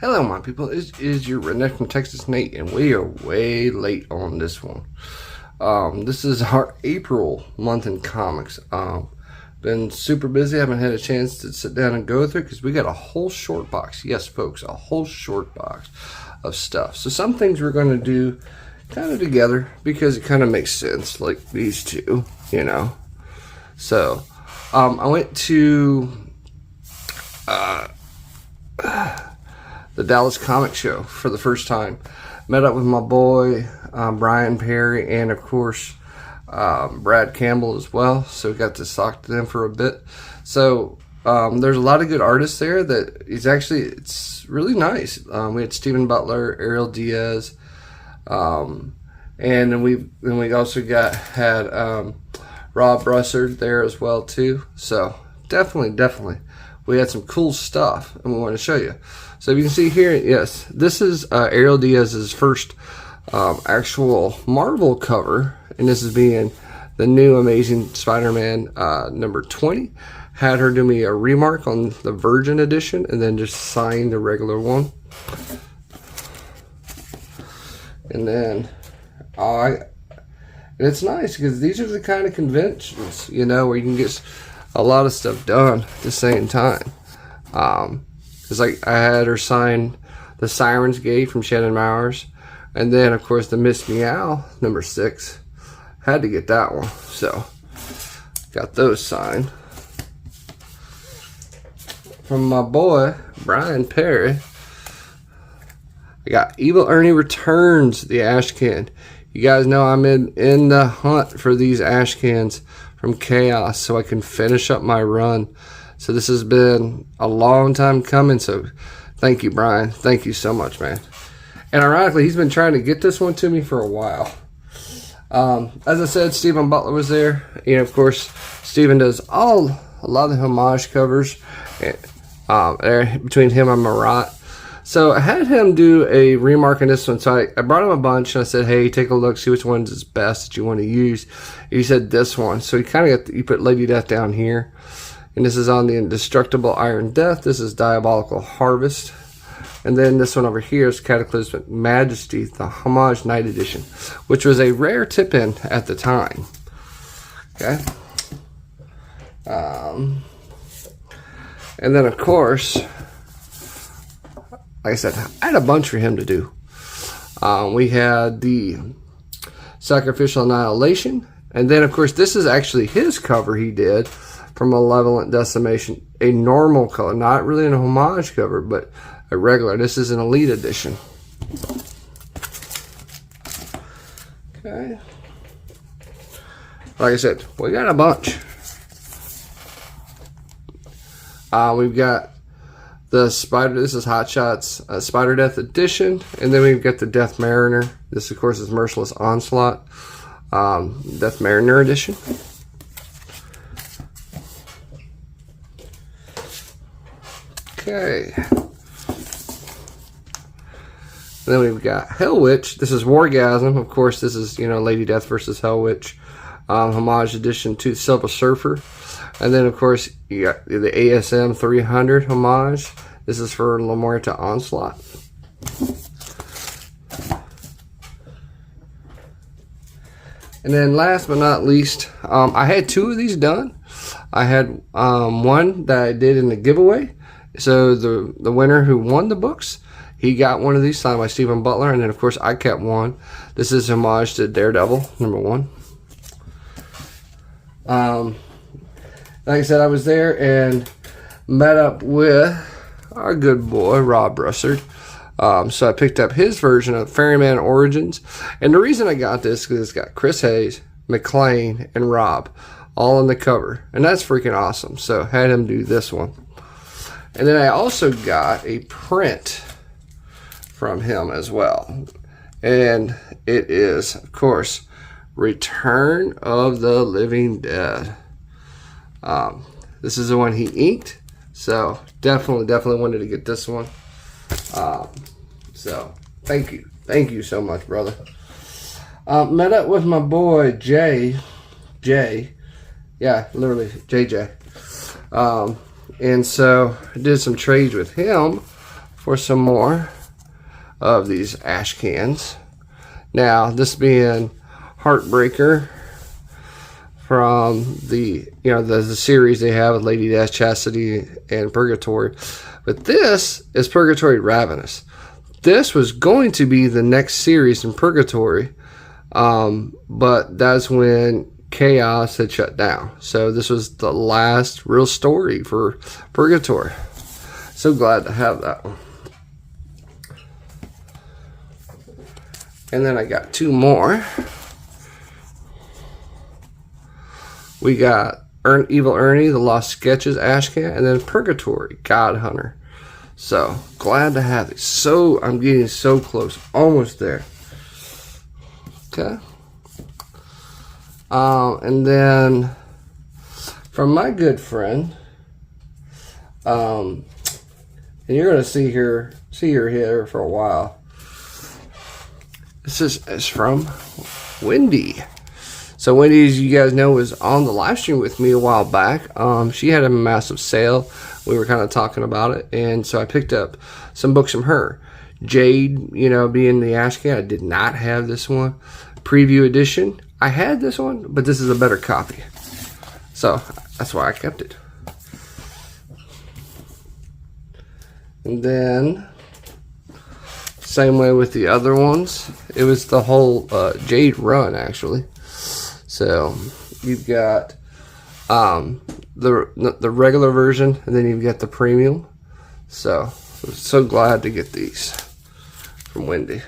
Hello, my people. This is your redneck from Texas, Nate, and we are way late on this one. This is our April month in comics. Been super busy. Haven't had a chance to sit down and go through because we got a whole short box. Yes, folks, a whole short box of stuff. So some things we're going to do kind of together because it kind of makes sense, like these two, you know. So I went to the Dallas Comic Show for the first time. Met up with my boy Brian Perry and of course Brad Campbell as well. So we got to talk to them for a bit. So there's a lot of good artists there. That it's really nice. We had Stephen Butler, Ariel Diaz, and then we also had Rob Russard there as well too. So definitely we had some cool stuff and we want to show you. So if you can see here, yes, this is Ariel Diaz's first actual Marvel cover, and this is being the new Amazing Spider-Man number 20. Had her do me a remark on the Virgin edition and then just sign the regular one. And then and it's nice because these are the kind of conventions, you know, where you can get a lot of stuff done at the same time. It's like I had her sign the Sirens Gate from Shannon Mowers, and then of course the Miss Meow number 6. Had to get that one, so got those signed. From my boy Brian Perry, I got Evil Ernie Returns, the Ash Can. You guys know I'm in the hunt for these Ash Cans from Chaos so I can finish up my run. So this has been a long time coming, so thank you, Brian. Thank you so much, man. And ironically, he's been trying to get this one to me for a while. As I said, Stephen Butler was there. You know, of course, Stephen does a lot of the homage covers between him and Marat. So I had him do a remark on this one. So I brought him a bunch and I said, hey, take a look, see which one's is best that you want to use. He said this one. So he kind of you put Lady Death down here. And this is on the Indestructible Iron Death. This is Diabolical Harvest. And then this one over here is Cataclysmic Majesty, the Homage Night Edition, which was a rare tip-in at the time. Okay. And then, of course, like I said, I had a bunch for him to do. We had the Sacrificial Annihilation. And then, of course, this is actually his cover he did from Malevolent Decimation. A normal color. Not really an homage cover, but a regular. This is an Elite Edition. Okay. Like I said, we got a bunch. We've got the Spider. This is Hot Shots Spider Death Edition, and then we've got the Death Mariner. This, of course, is Merciless Onslaught Death Mariner Edition. Okay. And then we've got Hell Witch. This is Wargasm. Of course, this is, you know, Lady Death versus Hell Witch. Homage edition to Silver Surfer. And then, of course, you got the ASM 300 homage. This is for La Muerte Onslaught. And then last but not least, I had 2 of these done. I had one that I did in the giveaway. So the winner who won the books, he got one of these signed by Stephen Butler. And then, of course, I kept one. This is homage to Daredevil, number 1. Like I said, I was there and met up with our good boy, Rob Russard. So I picked up his version of Ferryman Origins. And the reason I got this is because it's got Chris Hayes, McLean, and Rob all on the cover. And that's freaking awesome. So I had him do this one. And then I also got a print from him as well. And it is, of course, Return of the Living Dead. This is the one he inked. So definitely wanted to get this one. So thank you. Thank you so much, brother. Met up with my boy Jay. Yeah, literally JJ. And so I did some trades with him for some more of these ash cans. Now, this being Heartbreaker from the the series they have with Lady Death, Chastity, and Purgatory, but this is Purgatory Ravenous. This was going to be the next series in Purgatory, but that's when Chaos had shut down. So this was the last real story for Purgatory. So glad to have that one. And then I got two more. We got Evil Ernie, The Lost Sketches, Ashcan, and then Purgatory, God Hunter. So, glad to have these. So, I'm getting so close. Almost there. Okay. And then, from my good friend, and you're going to see her here for a while. This is from Wendy. So Wendy, as you guys know, was on the live stream with me a while back. She had a massive sale. We were kind of talking about it. And so I picked up some books from her. Jade, being the Ashcan, I did not have this one. Preview edition, I had this one, but this is a better copy. So that's why I kept it. And then, same way with the other ones. It was the whole Jade run, actually. So you've got the regular version, and then you've got the premium. So I'm so glad to get these from Wendy.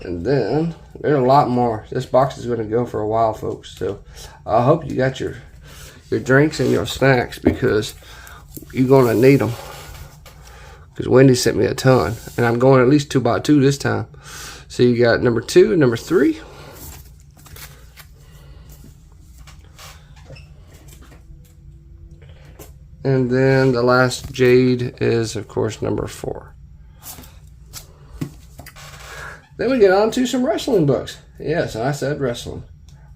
And then there's a lot more. This box is going to go for a while, folks. So I hope you got your drinks and your snacks, because you're going to need them. Because Wendy sent me a ton, and I'm going at least 2x2 this time. So you got number 2 and number 3. And then the last Jade is, of course, number 4. Then we get on to some wrestling books. Yes, I said wrestling.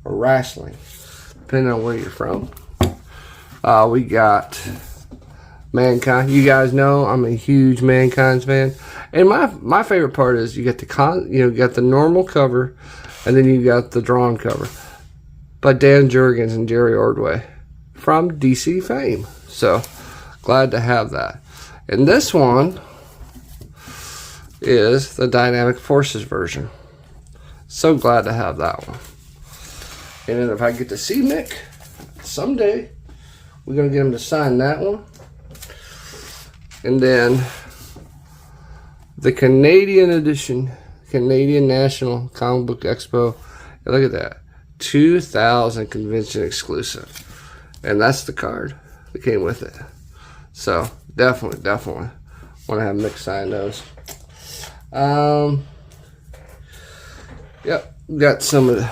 Or wrestling, depending on where you're from. We got Mankind. You guys know I'm a huge Mankind fan. And my favorite part is you get you got the normal cover, and then you got the drawn cover by Dan Jurgens and Jerry Ordway from DC fame. So, glad to have that. And this one is the Dynamic Forces version. So glad to have that one. And then if I get to see Nick someday, we're going to get him to sign that one. And then the Canadian edition, Canadian National Comic Book Expo. And look at that. 2000 convention exclusive. And that's the card that came with it. So definitely want to have Nick sign those. Yep, got some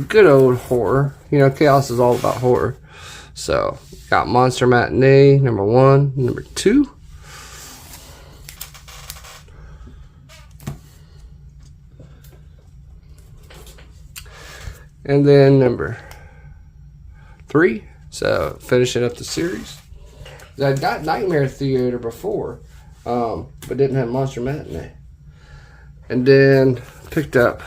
good old horror. Chaos is all about horror. So got Monster Matinee number 1, number 2. And then number 3. So finishing up the series. I got Nightmare Theater before, but didn't have Monster Matinee. And then picked up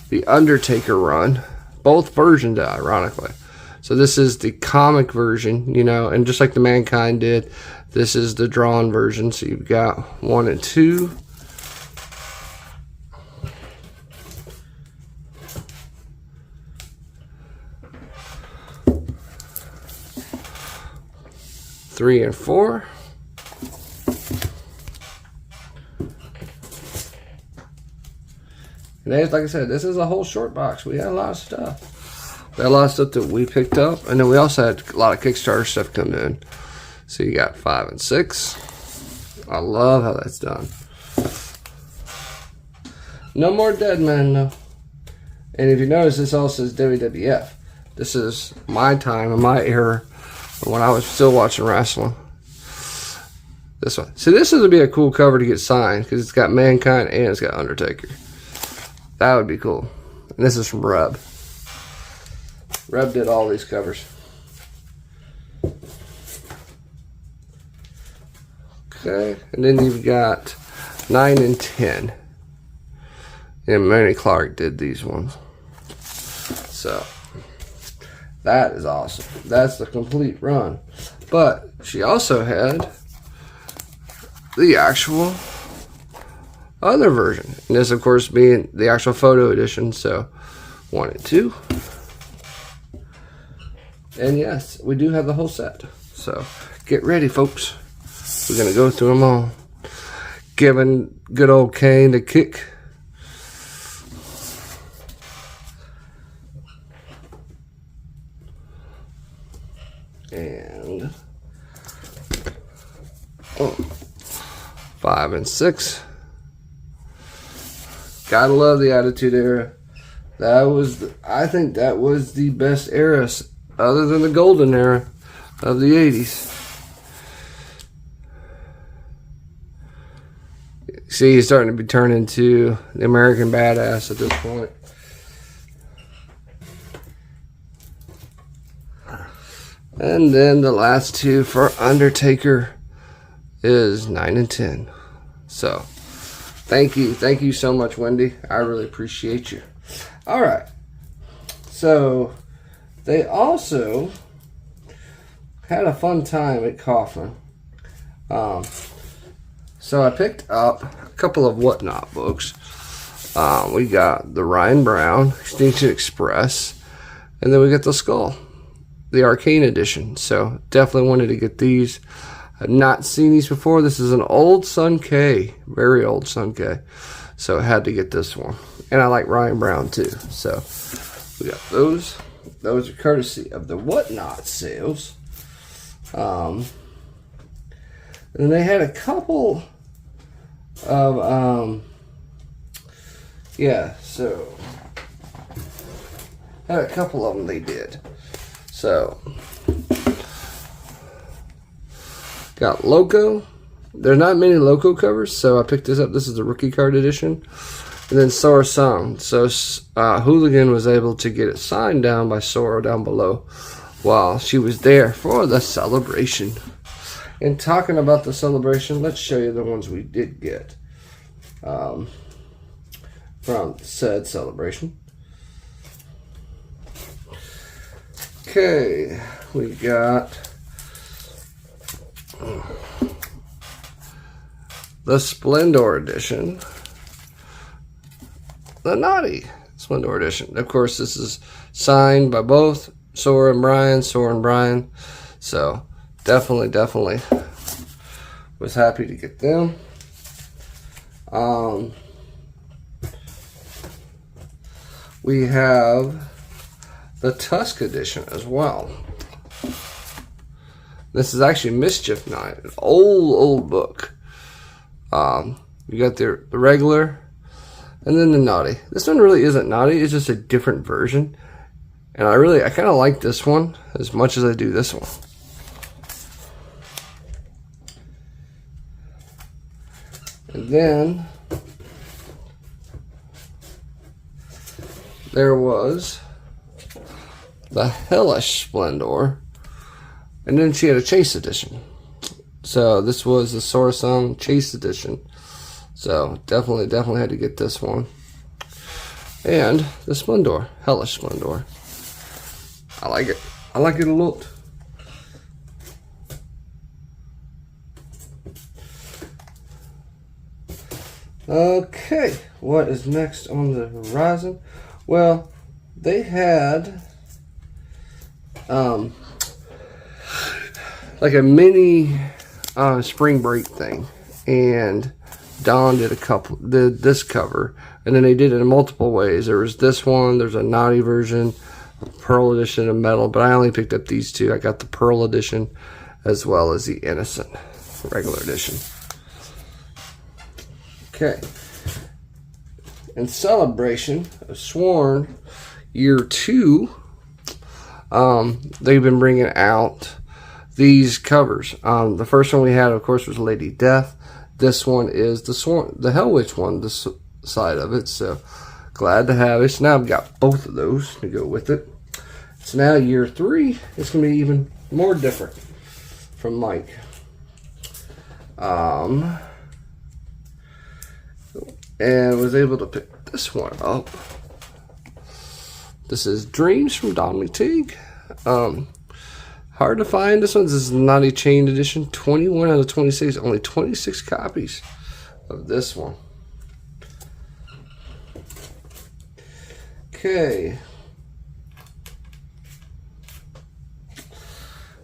the Undertaker run, both versions, ironically. So this is the comic version, and just like the Mankind did, this is the drawn version. So you've got 1 and 2. Three and 4. And as like I said, this is a whole short box. We had a lot of stuff. We had a lot of stuff that we picked up, and then we also had a lot of Kickstarter stuff coming in. So you got 5 and 6. I love how that's done. No more Dead Man, though. And if you notice, this also says WWF. This is my time and my era when I was still watching wrestling. This one. So this would be a cool cover to get signed, because it's got Mankind and it's got Undertaker. That would be cool. And this is from Reb. Reb did all these covers. Okay, and then you've got 9 and 10. And Mary Clark did these ones. So that is awesome. That's the complete run. But she also had the actual other version. And this, of course, being the actual photo edition. So 1 and 2. And yes, we do have the whole set. So get ready, folks. We're going to go through them all. Giving good old Kane a kick. And 5 and 6. Gotta love the Attitude Era. That was, I think that was the best era, other than the golden era of the 80s. See, he's starting to be turned into the American Badass at this point. And then the last two for Undertaker is 9 and 10. So, thank you so much, Wendy. I really appreciate you. All right. So, they also had a fun time at Kaufman. So I picked up a couple of Whatnot books. We got the Ryan Brown Extinction Express, and then we got the Skull, the Arcane edition. So definitely wanted to get these. I've not seen these before. This is an old Sun K, very old Sun K. So I had to get this one. And I like Ryan Brown too. So we got those. Those are courtesy of the Whatnot sales. And they had a couple of so had a couple of them they did. So got Loco. There's not many Loco covers, so I picked this up. This is the rookie card edition. And then Sora Song. So Hooligan was able to get it signed down by Sora down below while she was there for the celebration. And talking about the celebration, let's show you the ones we did get from said celebration. Okay, we got the Splendor edition, the Naughty Splendor edition. Of course, this is signed by both Sora and Brian. So definitely was happy to get them. We have the Tusk edition as well. This is actually Mischief Night, an old book. You got the regular and then the Naughty. This one really isn't Naughty, it's just a different version. And I kind of like this one as much as I do this one. And then there was the Hellish Splendor, and then she had a Chase edition. So this was the Sora Song Chase edition. So definitely had to get this one. And the Splendor, Hellish Splendor. I like it. I like it a lot. Okay, what is next on the horizon? Well, they had like a mini spring break thing, and Don did this cover, and then they did it in multiple ways. There was this one, there's a Naughty version, a Pearl edition, a metal, but I only picked up these two. I got the Pearl edition as well as the Innocent regular edition. Okay. In celebration of Sworn Year 2, they've been bringing out these covers. The first one we had, of course, was Lady Death. This one is the Hell Witch one, this side of it. So glad to have it. So now I've got both of those to go with it. So now Year 3, it's going to be even more different from Mike. And was able to pick this one up. This is Dreams from Don McTeague. Hard to find. This is not a chain edition. 21 out of 26. Only 26 copies of this one. Okay.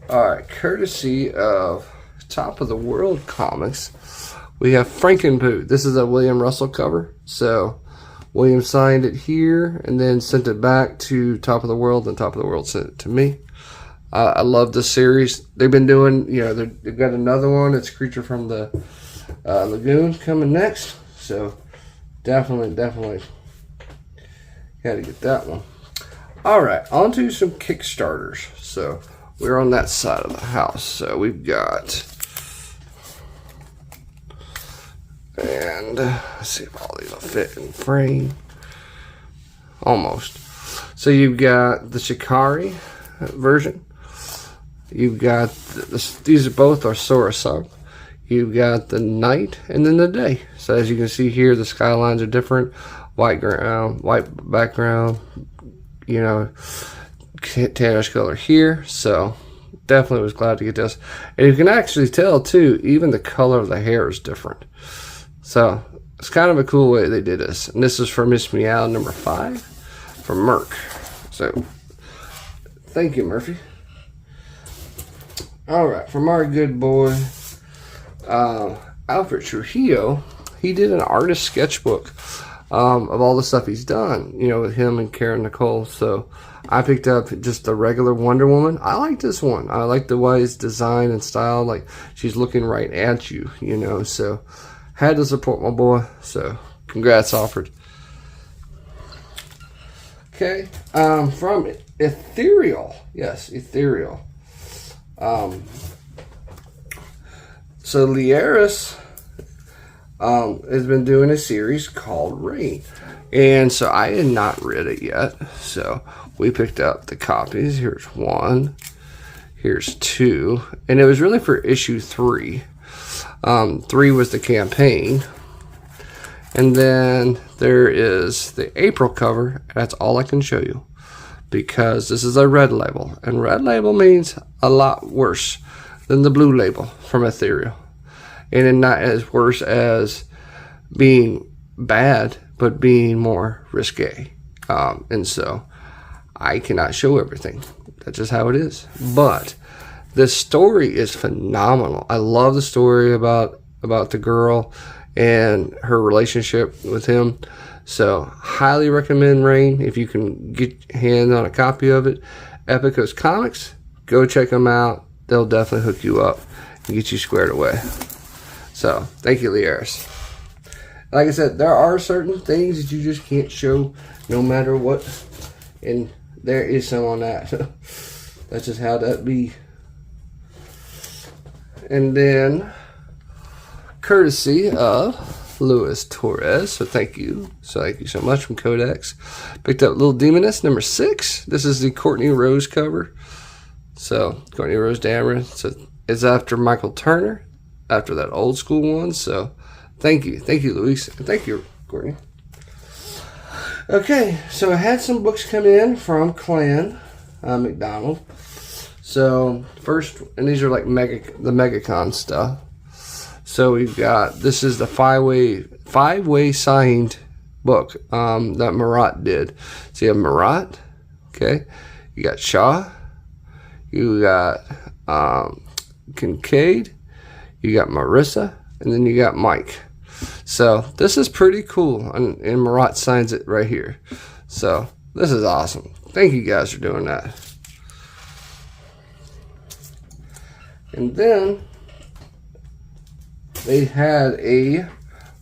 Alright, courtesy of Top of the World Comics, we have Frankenpoo. This is a William Russell cover. So William signed it here and then sent it back to Top of the World, and Top of the World sent it to me. I love this series. They've been doing, they've got another one. It's Creature from the Lagoon coming next. So definitely got to get that one. All right, on to some Kickstarters. So we're on that side of the house. So we've got, and let's see if all these will fit in frame. Almost. So you've got the Shikari version. You've got these are both are Sora sub. You've got the night and then the day. So as you can see here, the skylines are different. White ground, white background. Tannish color here. So definitely was glad to get this. And you can actually tell too, even the color of the hair is different. So it's kind of a cool way they did this. And this is for Miss Meow number 5 from Merc. So thank you, Murphy. All right, from our good boy Alfred Trujillo, he did an artist sketchbook of all the stuff he's done, with him and Karen Nicole. So I picked up just the regular Wonder Woman. I like this one. I like the way it's designed and styled, like she's looking right at you, so had to support my boy. So congrats, Alfred. Okay, from Ethereal. Yes, Ethereal. So Lieris has been doing a series called Rain, and so I had not read it yet, so we picked up the copies. Here's 1, here's 2, and it was really for issue 3. 3 was the campaign, and then there is the April cover. That's all I can show you, because this is a red label, and red label means a lot worse than the blue label from Ethereal, and not as worse as being bad, but being more risque. And so I cannot show everything. That's just how it is. But the story is phenomenal. I love the story about the girl and her relationship with him. So highly recommend Rain if you can get your hand on a copy of it. Epicos Comics, go check them out. They'll definitely hook you up and get you squared away. So thank you, Lieris. Like I said, there are certain things that you just can't show no matter what, and there is some on that. That's just how that be. And then courtesy of Luis Torres, so thank you so much, from Codex. Picked up Little Demoness number 6. This is the Courtney Rose cover. So Courtney Rose Dameron. So it's after Michael Turner, after that old school one. So thank you, Luis, and thank you, Courtney. Okay, so I had some books come in from Clan McDonald. So first, and these are like the MegaCon stuff. So we've got, this is the five-way signed book that Marat did. So you have Marat, okay, you got Shaw, you got Kincaid, you got Marissa, and then you got Mike. So this is pretty cool, and Marat signs it right here. So this is awesome. Thank you guys for doing that. And then they had a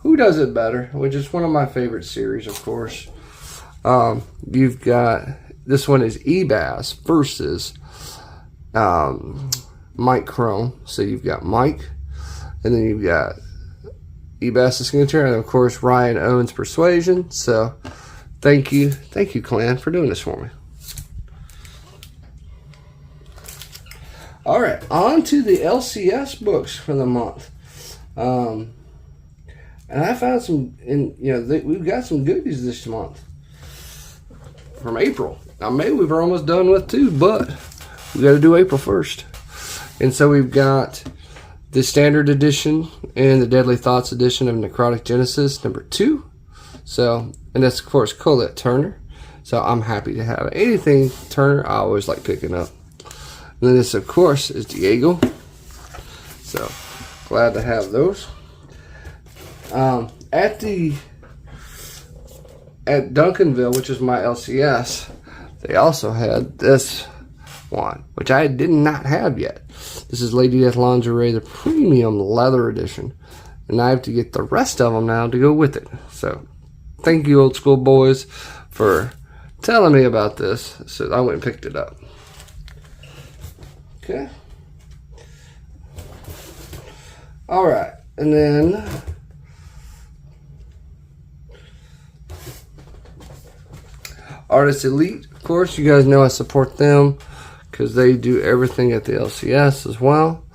Who Does It Better, which is one of my favorite series, of course. You've got, this one is Ebass versus Mike Crone. So you've got Mike, and then you've got Ebass's signature, and of course Ryan owns Persuasion. So thank you, Clan, for doing this for me. All right, on to the LCS books for the month. And I found some, we've got some goodies this month from April. Now, May we were almost done with too, but we got to do April first. And so we've got the Standard Edition and the Deadly Thoughts Edition of Necrotic Genesis #2. So, and that's, of course, Colette Turner. So I'm happy to have anything Turner. I always like picking up. And then this, of course, is Diego. So, glad to have those. At Duncanville, which is my LCS, they also had this one, which I did not have yet. This is Lady Death Lingerie, the premium leather edition, and I have to get the rest of them now to go with it. So thank you, Old School Boys, for telling me about this. So I went and picked it up. Okay. All right, and then Artist Elite, of course, you guys know I support them because they do everything at the LCS as well.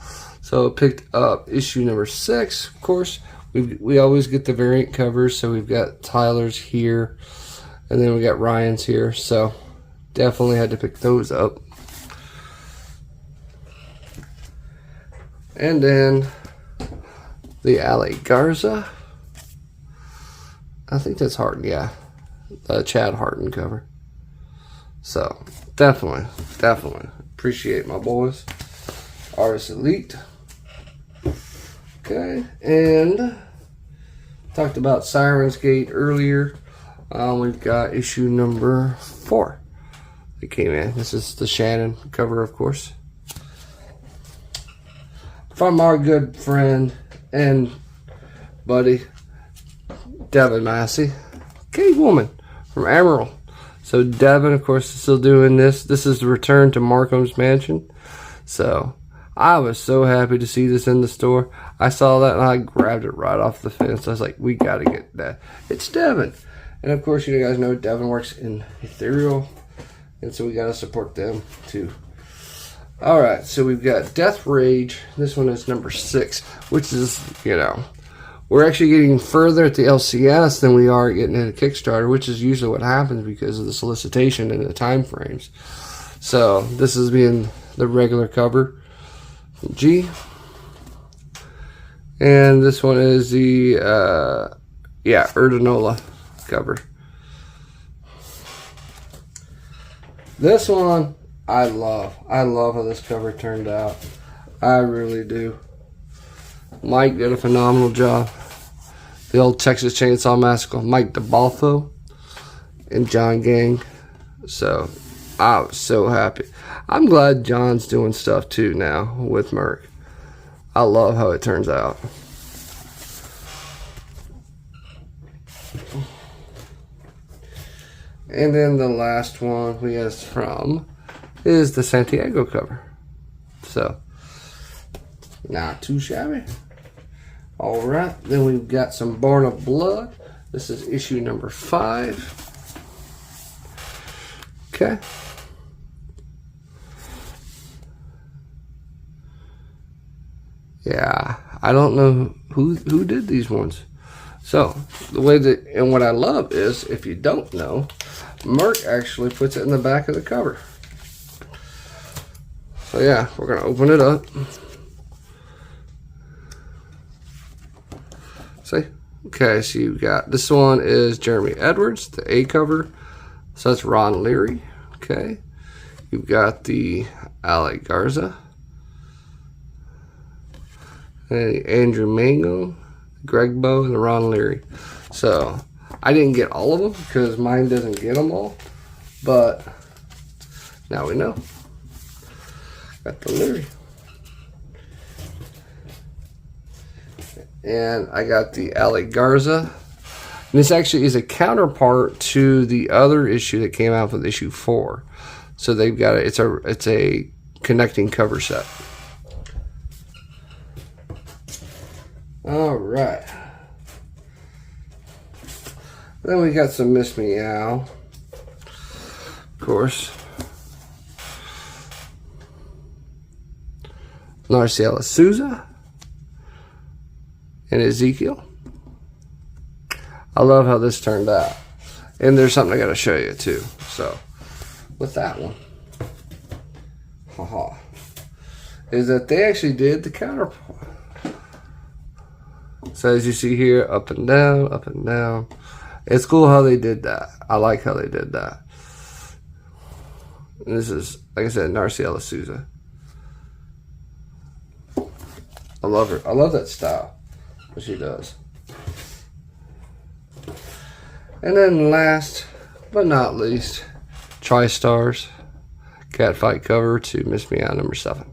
So I picked up issue #6. Of course, we always get the variant covers. So we've got Tyler's here, and then we got Ryan's here. So definitely had to pick those up. And then the Ali Garza. I think that's Harden, yeah. The Chad Harden cover. So definitely appreciate my boys. Artist Elite. Okay, and talked about Sirens Gate earlier. We've got issue #4 that came in. This is the Shannon cover, of course, from our good friend and buddy Devin Massey, Cave Woman from Emerald. So Devin, of course, is still doing this. This is the return to Markham's Mansion. So I was so happy to see this in the store. I saw that and I grabbed it right off the fence. I was like, we got to get that. It's Devin. And of course, you guys know Devin works in Ethereal. And so we got to support them too. All right, so we've got Death Rage. This one is #6, which is, we're actually getting further at the LCS than we are getting at a Kickstarter, which is usually what happens because of the solicitation and the time frames. So this is being the regular cover from G. And this one is the, Erdinola cover. This one, I love how this cover turned out. I really do. Mike did a phenomenal job. The old Texas Chainsaw Massacre, Mike DeBalfo and John Gang. So I was so happy. I'm glad John's doing stuff too now with Merc. I love how it turns out. And then the last one we have from is the Santiago cover. So not too shabby. All right, then we've got some Born of Blood. This is issue #5. Okay. Yeah, I don't know who did these ones. So the way that, and what I love is, if you don't know, Merc actually puts it in the back of the cover. So yeah, we're gonna open it up. See? Okay, so you've got, this one is Jeremy Edwards, the A cover. So that's Ron Leary. Okay. You've got the Ali Garza. And Andrew Mango, Greg Bow, and Ron Leary. So I didn't get all of them because mine doesn't get them all. But now we know. Got the Leary. And I got the Ali Garza. And this actually is a counterpart to the other issue that came out with issue 4. So they've got it's a connecting cover set. All right. Then we got some Miss Meow, of course. Narciella Souza. and Ezekiel. I love how this turned out. And there's something I got to show you too. So, with that one, haha, is that they actually did the counterpart. So as you see here, up and down, up and down. It's cool how they did that. I like how they did that. And this is, like I said, Narciella Souza. I love her. I love that style, what she does. And then last but not least, TriStars Catfight cover to Miss Meow number 7.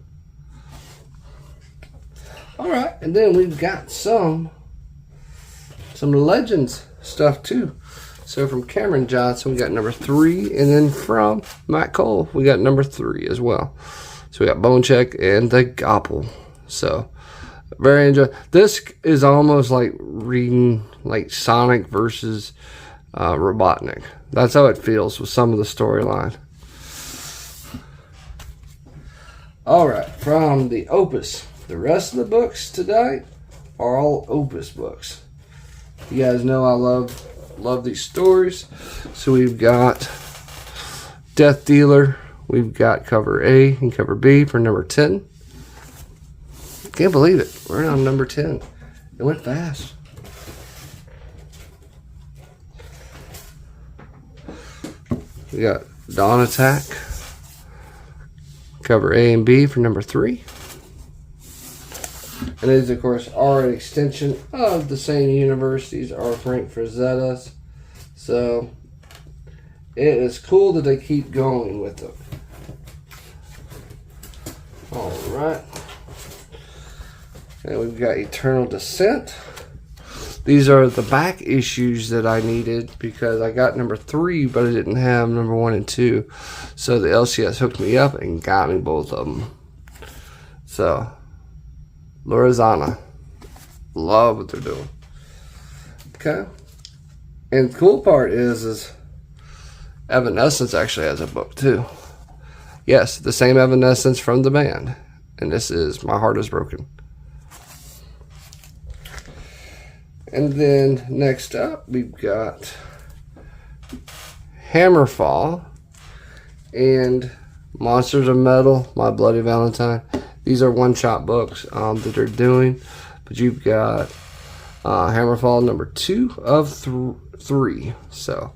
Alright, and then we've got some Legends stuff too. So from Cameron Johnson, we got number 3, and then from Matt Cole, we got number 3 as well. So we got Bone Check and the Gopple. So very enjoyable. This is almost like reading like Sonic versus Robotnik. That's how it feels with some of the storyline. Alright, from the Opus. The rest of the books today are all Opus books. You guys know I love these stories. So we've got Death Dealer. We've got cover A and cover B for number 10. Can't believe it. We're on number 10. It went fast. We got Dawn Attack. Cover A and B for number 3. And it is, of course, are an extension of the same universe. These are Frank Frazetta's. So, it is cool that they keep going with them. Alright. And we've got Eternal Descent. These are the back issues that I needed because I got number 3, but I didn't have number 1 and 2. So the LCS hooked me up and got me both of them. So, Lorazana. Love what they're doing. Okay. And the cool part is Evanescence actually has a book too. Yes, the same Evanescence from the band. And this is My Heart Is Broken. And then next up, we've got Hammerfall and Monsters of Metal, My Bloody Valentine. These are one-shot books that they're doing. But you've got Hammerfall number 2 of 3. So,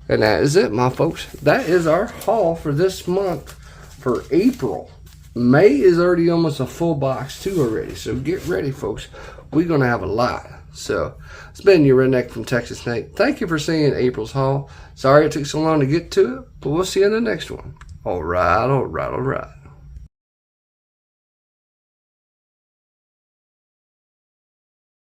and that is it, my folks. That is our haul for this month for April. May is already almost a full box too already. So get ready, folks. We're going to have a lot. So, it's been your Redneck from Texas, Nate. Thank you for seeing April's haul. Sorry it took so long to get to it, but we'll see you in the next one. All right.